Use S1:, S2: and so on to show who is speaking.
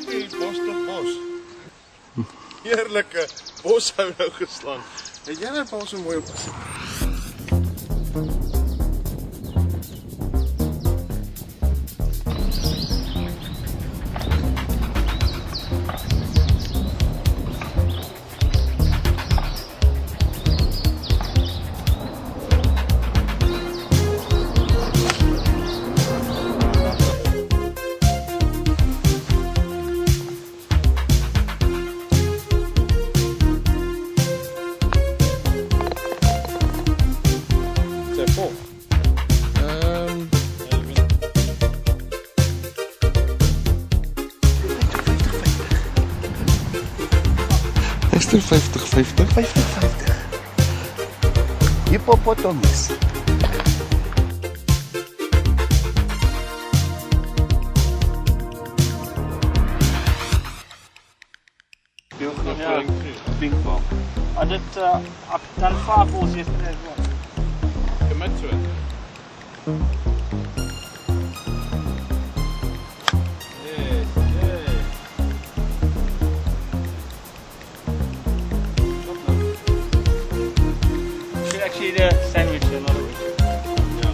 S1: die bos tot bos. Heerlijke boshou nou geslaan. Het jy net al so mooi opgesit?
S2: Is er 50-50?
S3: 50-50. Hippopotamus.
S4: Ja, pinkbal. I've done 5 balls yesterday as well.
S1: Commit to it. Yes, yes.
S4: Should actually eat a sandwich, not a week.
S2: Ja.